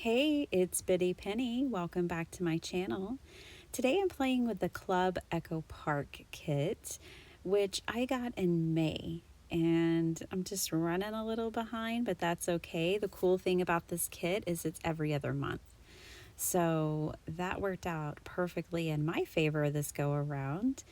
Hey, it's Biddy Penny. Welcome back to my channel. Today I'm playing with the Club Echo Park kit, which I got in May. And I'm just running a little behind, but that's okay. The cool thing about this kit is it's every other month. So that worked out perfectly in my favor this go around.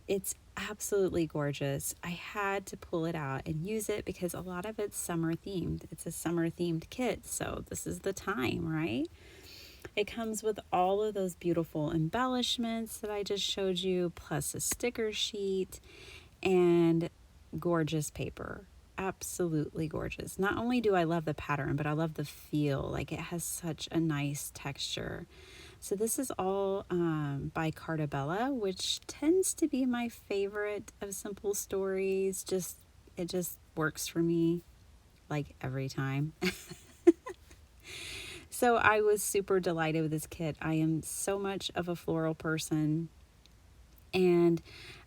It's absolutely gorgeous. I had to pull it out and use it because a lot of it's summer themed. It's a summer themed kit, so this is the time, right? It comes with all of those beautiful embellishments that I just showed you, plus a sticker sheet and gorgeous paper. Absolutely gorgeous. Not only do I love the pattern, but I love the feel. Like, it has such a nice texture. So this is all by Cartabella, which tends to be my favorite of simple stories. It just works for me like every time. So I was super delighted with this kit. I am so much of a floral person. And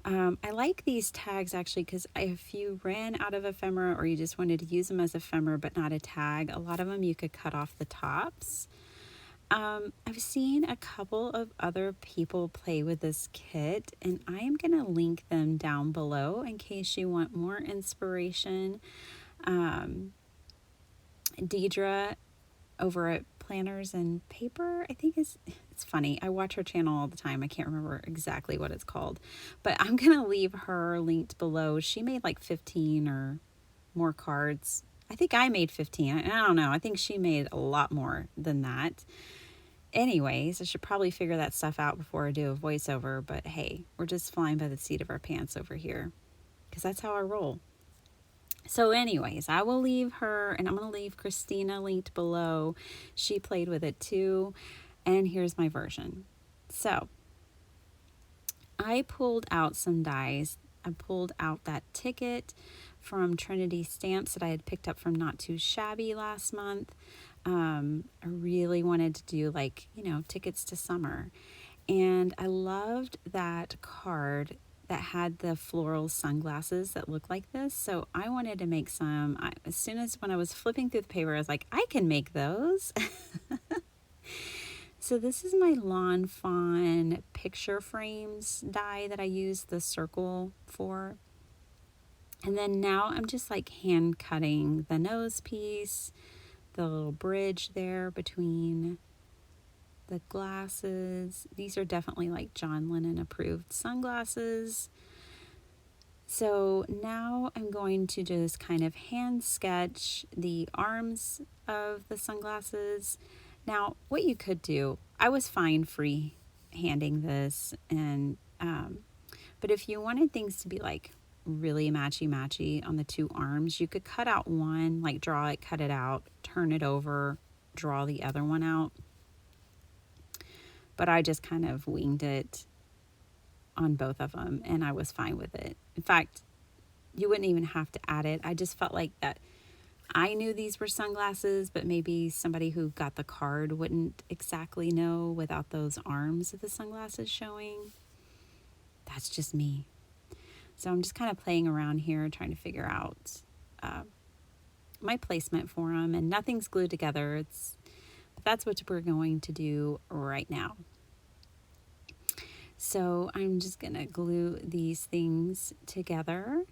I like these tags actually because if you ran out of ephemera or you just wanted to use them as ephemera but not a tag, a lot of them you could cut off the tops. I've seen a couple of other people play with this kit, and I am going to link them down below in case you want more inspiration. Deidre over at Planners and Paper, I think it's funny. I watch her channel all the time. I can't remember exactly what it's called, but I'm going to leave her linked below. She made like 15 or more cards. I think I made 15. I don't know. I think she made a lot more than that. Anyways, I should probably figure that stuff out before I do a voiceover, but hey, we're just flying by the seat of our pants over here because that's how I roll. So anyways, I will leave her, and I'm going to leave Christina linked below. She played with it too, and here's my version. So I pulled out some dies. I pulled out that ticket from Trinity Stamps that I had picked up from Not Too Shabby last month. I really wanted to do tickets to summer. And I loved that card that had the floral sunglasses that look like this. So I wanted to make some. As soon as when I was flipping through the paper, I was like, I can make those. So this is my Lawn Fawn picture frames die that I used the circle for. And then now I'm just like hand cutting the nose piece, the little bridge there between the glasses. These are definitely like John Lennon approved sunglasses. So now I'm going to just kind of hand sketch the arms of the sunglasses. Now, what you could do, I was fine free handing this, and but if you wanted things to be like really matchy on the two arms, you could cut out one, like draw it, cut it out, turn it over, draw the other one out. But I just kind of winged it on both of them, and I was fine with it. In fact, you wouldn't even have to add it. I just felt like that I knew these were sunglasses, but maybe somebody who got the card wouldn't exactly know without those arms of the sunglasses showing. That's just me. So I'm just kind of playing around here, trying to figure out my placement for them, and nothing's glued together. But that's what we're going to do right now. So I'm just going to glue these things together.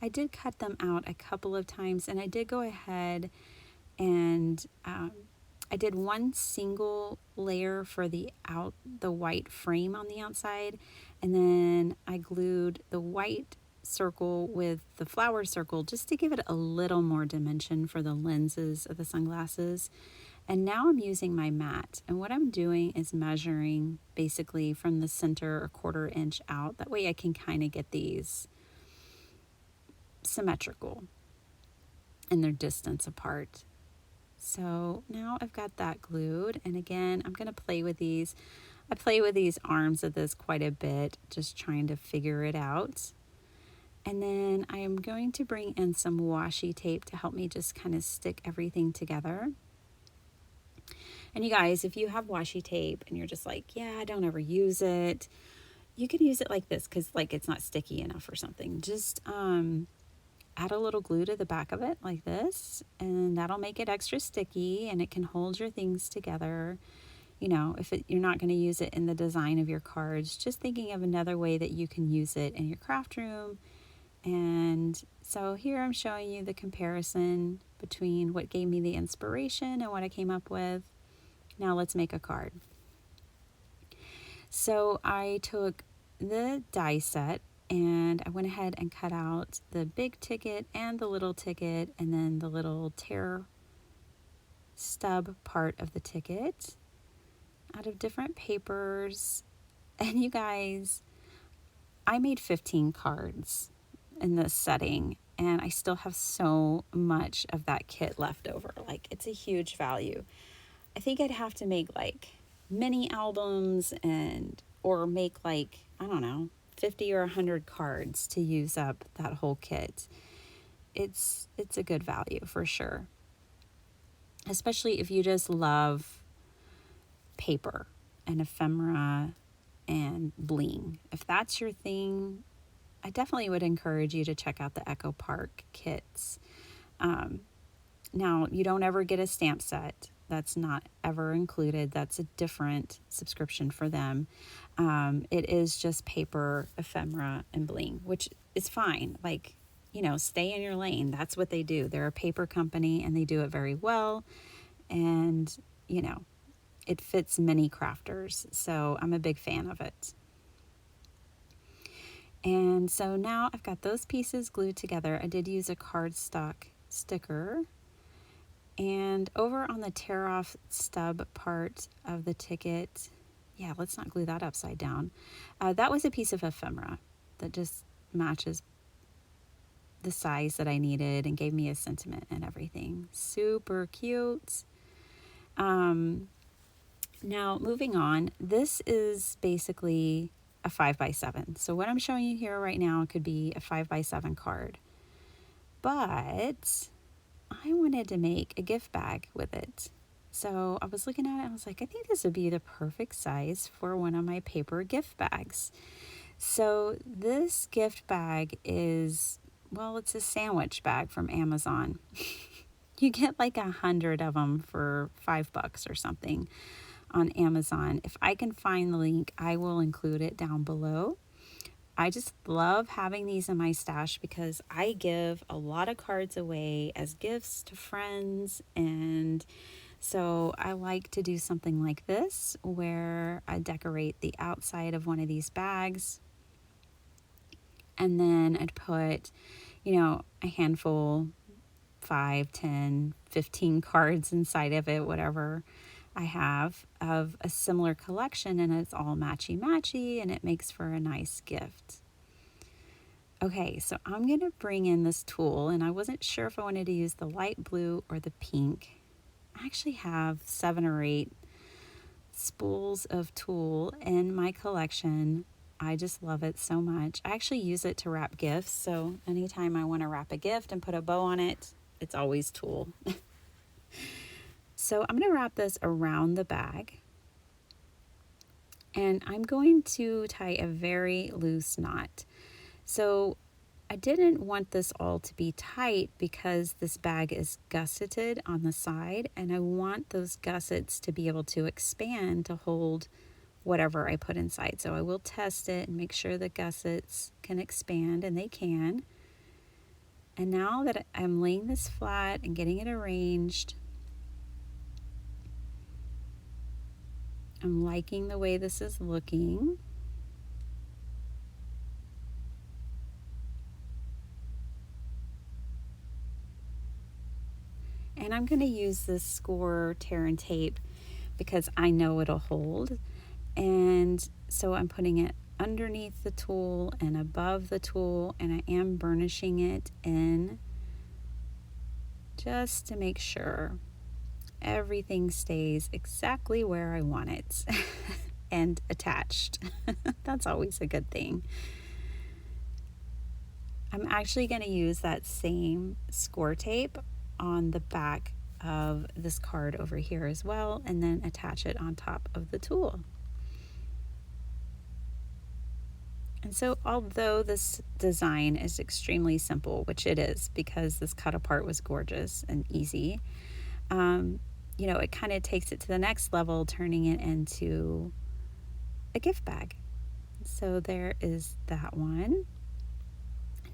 I did cut them out a couple of times, and I did go ahead and I did one single layer for the white frame on the outside, and then I glued the white circle with the flower circle just to give it a little more dimension for the lenses of the sunglasses. And now I'm using my mat, and what I'm doing is measuring basically from the center a 1/4 inch out. That way I can kind of get these symmetrical in their distance apart. So now I've got that glued, and again, I'm going to play with these. I play with these arms of this quite a bit, just trying to figure it out. And then I am going to bring in some washi tape to help me just kind of stick everything together. And you guys, if you have washi tape and you're just like, yeah, I don't ever use it, you can use it like this because like it's not sticky enough or something. Just add a little glue to the back of it like this, and that'll make it extra sticky and it can hold your things together. You know, if you're not going to use it in the design of your cards, just thinking of another way that you can use it in your craft room. And so here I'm showing you the comparison between what gave me the inspiration and what I came up with. Now let's make a card. So I took the die set and I went ahead and cut out the big ticket and the little ticket and then the little tear stub part of the ticket out of different papers. And you guys, I made 15 cards in this setting and I still have so much of that kit left over. Like, it's a huge value. I think I'd have to make like mini albums or make like, I don't know, 50 or 100 cards to use up that whole kit. It's a good value for sure. Especially if you just love paper and ephemera and bling. If that's your thing, I definitely would encourage you to check out the Echo Park kits. Now, you don't ever get a stamp set. That's not ever included. That's a different subscription for them. It is just paper, ephemera, and bling, which is fine. Like, you know, stay in your lane. That's what they do. They're a paper company and they do it very well. And, you know, it fits many crafters. So I'm a big fan of it. And so now I've got those pieces glued together. I did use a cardstock sticker. And over on the tear off stub part of the ticket, yeah, let's not glue that upside down. That was a piece of ephemera that just matches the size that I needed and gave me a sentiment and everything. Super cute. Now moving on, this is basically a 5x7. So what I'm showing you here right now could be a 5x7 card. But I wanted to make a gift bag with it. So I was looking at it and I was like, I think this would be the perfect size for one of my paper gift bags. So this gift bag is, well, it's a sandwich bag from Amazon. You get like 100 of them for $5 or something on Amazon. If I can find the link, I will include it down below. I just love having these in my stash because I give a lot of cards away as gifts to friends, and so I like to do something like this where I decorate the outside of one of these bags and then I'd put, you know, a handful, 5, 10, 15 cards inside of it, whatever I have of a similar collection, and it's all matchy and it makes for a nice gift. Okay, so I'm going to bring in this tulle, and I wasn't sure if I wanted to use the light blue or the pink. I actually have 7 or 8 spools of tulle in my collection. I just love it so much. I actually use it to wrap gifts, so anytime I want to wrap a gift and put a bow on it, it's always tulle. So I'm going to wrap this around the bag, and I'm going to tie a very loose knot. So I didn't want this all to be tight because this bag is gusseted on the side, and I want those gussets to be able to expand to hold whatever I put inside. So I will test it and make sure the gussets can expand, and they can. And now that I'm laying this flat and getting it arranged, I'm liking the way this is looking. And I'm going to use this score tear and tape because I know it'll hold. And so I'm putting it underneath the tulle and above the tulle, and I am burnishing it in just to make sure everything stays exactly where I want it and attached. That's always a good thing. I'm actually going to use that same score tape on the back of this card over here as well, and then attach it on top of the tulle. And so although this design is extremely simple, which it is because this cut apart was gorgeous and easy, it kind of takes it to the next level, turning it into a gift bag. So there is that one.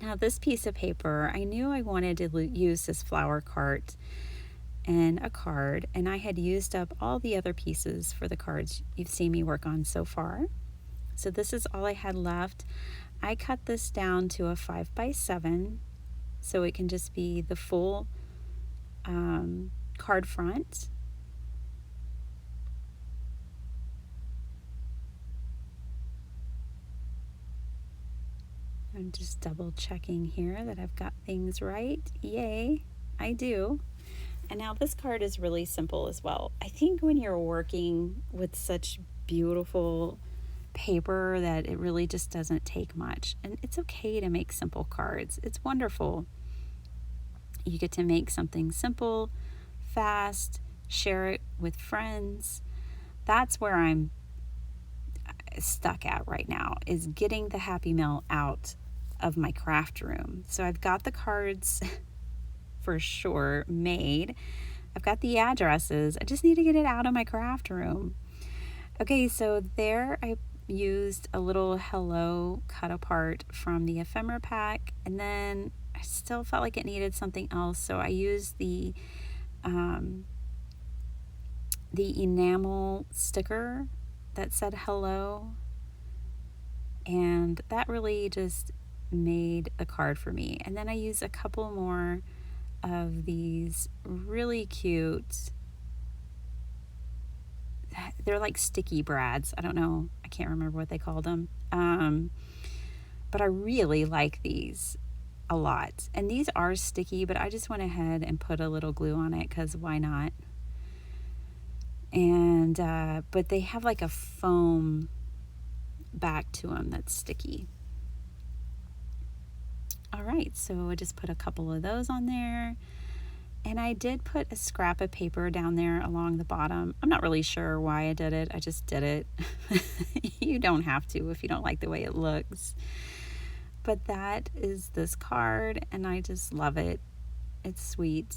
Now this piece of paper, I knew I wanted to use this flower cart and a card, and I had used up all the other pieces for the cards you've seen me work on so far. So this is all I had left. I cut this down to a 5x7 so it can just be the full card front. I'm just double checking here that I've got things right. Yay, I do. And now this card is really simple as well. I think when you're working with such beautiful paper that it really just doesn't take much. And it's okay to make simple cards. It's wonderful. You get to make something simple, fast, share it with friends. That's where I'm stuck at right now, is getting the Happy Mail out of my craft room. So I've got the cards for sure made. I've got the addresses. I just need to get it out of my craft room. Okay, so there I used a little hello cut apart from the ephemera pack, and then I still felt like it needed something else, so I used the enamel sticker that said hello, and that really just made a card for me. And then I used a couple more of these really cute, they're like sticky brads. I don't know, I can't remember what they called them, but I really like these a lot. And these are sticky, but I just went ahead and put a little glue on it because why not? And but they have like a foam back to them that's sticky. All right, so I just put a couple of those on there. And I did put a scrap of paper down there along the bottom. I'm not really sure why I did it. I just did it. You don't have to if you don't like the way it looks. But that is this card, and I just love it. It's sweet.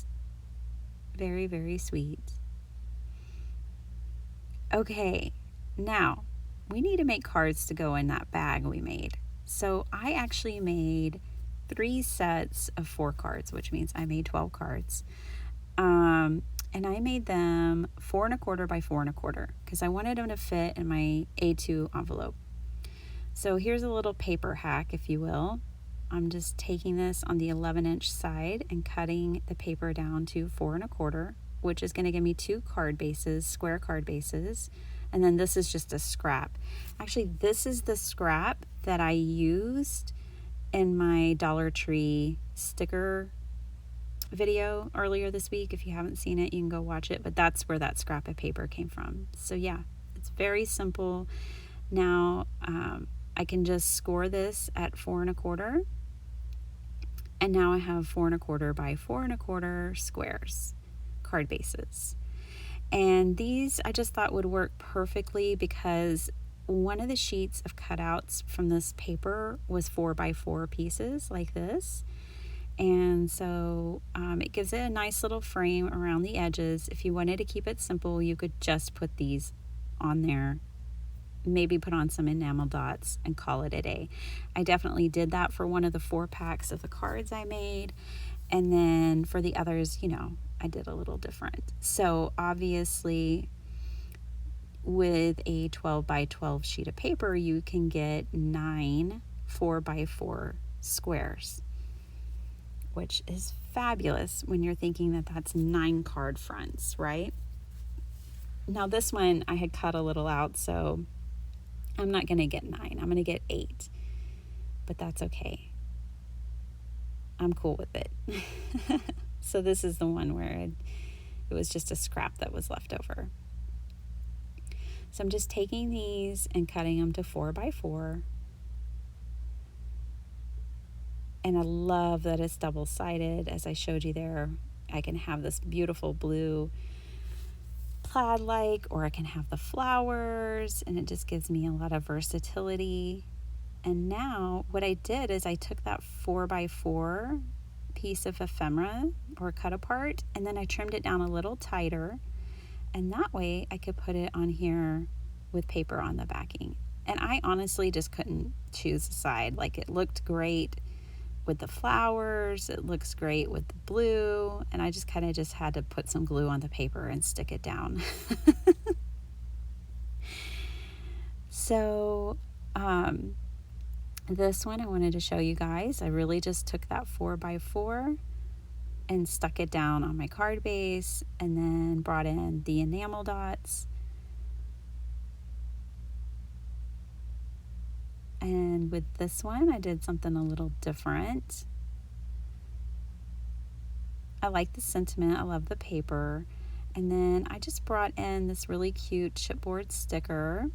Very, very sweet. Okay, now we need to make cards to go in that bag we made. So I actually made 3 sets of 4 cards, which means I made 12 cards. And I made them 4 1/4 by 4 1/4 because I wanted them to fit in my A2 envelope. So here's a little paper hack, if you will. I'm just taking this on the 11-inch side and cutting the paper down to 4 1/4, which is going to give me 2 card bases, square card bases. And then this is just a scrap. Actually, this is the scrap that I used in my Dollar Tree sticker video earlier this week. If you haven't seen it, you can go watch it, but that's where that scrap of paper came from. So yeah, it's very simple. Now I can just score this at 4 1/4, and now I have 4 1/4 by 4 1/4 squares, card bases. And these I just thought would work perfectly because one of the sheets of cutouts from this paper was 4 by 4 pieces like this. And so it gives it a nice little frame around the edges. If you wanted to keep it simple, you could just put these on there, maybe put on some enamel dots and call it a day. I definitely did that for one of the 4 packs of the cards I made. And then for the others, I did a little different. So obviously with a 12 by 12 sheet of paper, you can get 9 4 by 4 squares, which is fabulous when you're thinking that that's 9 card fronts, right? Now this one I had cut a little out, so I'm not going to get 9. I'm going to get 8, but that's okay. I'm cool with it. So this is the one where it was just a scrap that was left over. So I'm just taking these and cutting them to 4 by 4. And I love that it's double-sided. As I showed you there, I can have this beautiful blue plaid-like, or I can have the flowers, and it just gives me a lot of versatility. And now what I did is I took that 4x4 piece of ephemera or cut apart, and then I trimmed it down a little tighter, and that way I could put it on here with paper on the backing. And I honestly just couldn't choose a side. Like, it looked great with the flowers, it looks great with the blue, and I just kind of just had to put some glue on the paper and stick it down. So this one I wanted to show you guys. I really just took that 4x4 and stuck it down on my card base, and then brought in the enamel dots. And with this one, I did something a little different. I like the sentiment, I love the paper. And then I just brought in this really cute chipboard sticker.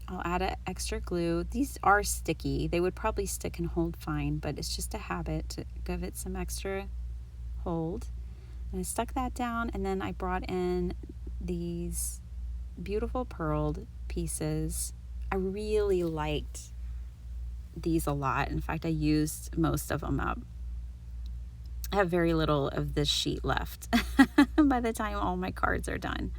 I'll add an extra glue. These are sticky. They would probably stick and hold fine, but it's just a habit to give it some extra hold. And I stuck that down, and then I brought in these beautiful pearled pieces. I really liked these a lot. In fact, I used most of them up. I have very little of this sheet left by the time all my cards are done.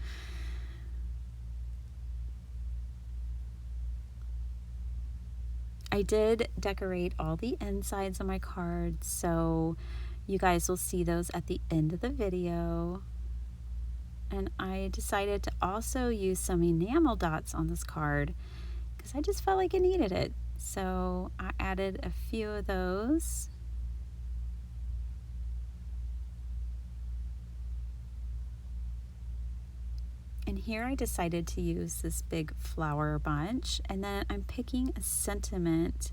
I did decorate all the insides of my cards, so you guys will see those at the end of the video. And I decided to also use some enamel dots on this card because I just felt like it needed it. So I added a few of those. And here I decided to use this big flower bunch, and then I'm picking a sentiment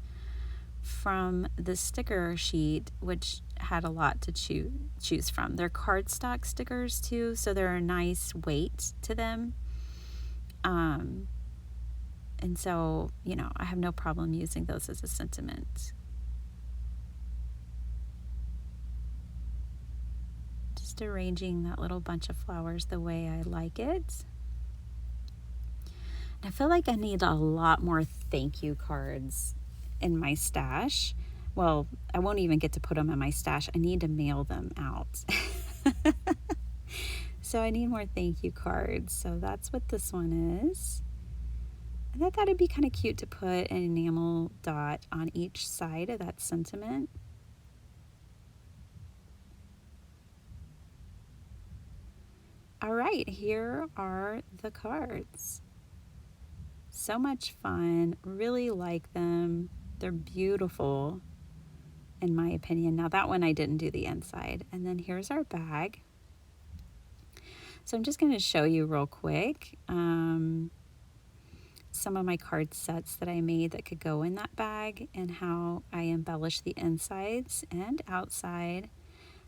from the sticker sheet, which had a lot to choose from. They're cardstock stickers too, so they're a nice weight to them. And so, you know, I have no problem using those as a sentiment. Just arranging that little bunch of flowers the way I like it. And I feel like I need a lot more thank you cards in my stash. Well, I won't even get to put them in my stash. I need to mail them out. So I need more thank you cards. So that's what this one is. And I thought it'd be kind of cute to put an enamel dot on each side of that sentiment. All right, here are the cards. So much fun. Really like them. They're beautiful, in my opinion. Now that one I didn't do the inside. And then here's our bag. So I'm just going to show you real quick some of my card sets that I made that could go in that bag and how I embellish the insides and outside.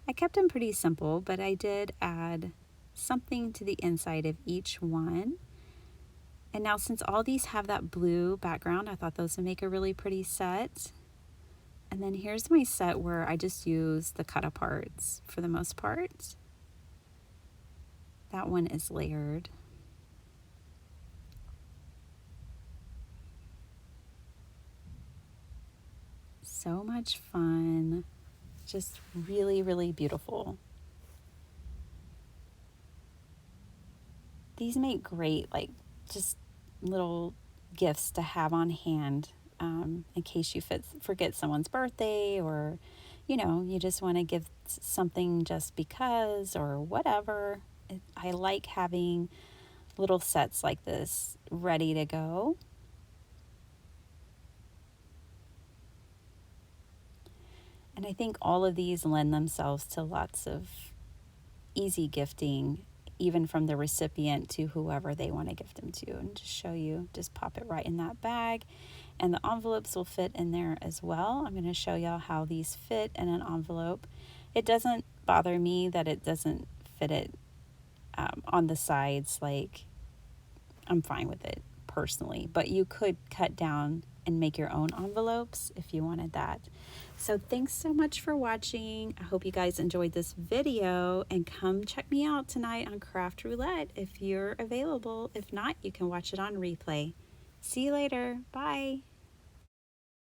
I kept them pretty simple, but I did add something to the inside of each one. And now since all these have that blue background, I thought those would make a really pretty set. And then here's my set where I just use the cut aparts for the most part. That one is layered. So much fun. Just really, really beautiful. These make great, like, just little gifts to have on hand in case you forget someone's birthday, or, you know, you just want to give something just because or whatever. I like having little sets like this ready to go. And I think all of these lend themselves to lots of easy gifting, even from the recipient to whoever they want to gift them to. And just show you, just pop it right in that bag. And the envelopes will fit in there as well. I'm going to show y'all how these fit in an envelope. It doesn't bother me that it doesn't fit it on the sides. Like, I'm fine with it personally, but you could cut down and make your own envelopes if you wanted that. So thanks so much for watching. I hope you guys enjoyed this video, and come check me out tonight on Craft Roulette if you're available. If not, you can watch it on replay. See you later. Bye.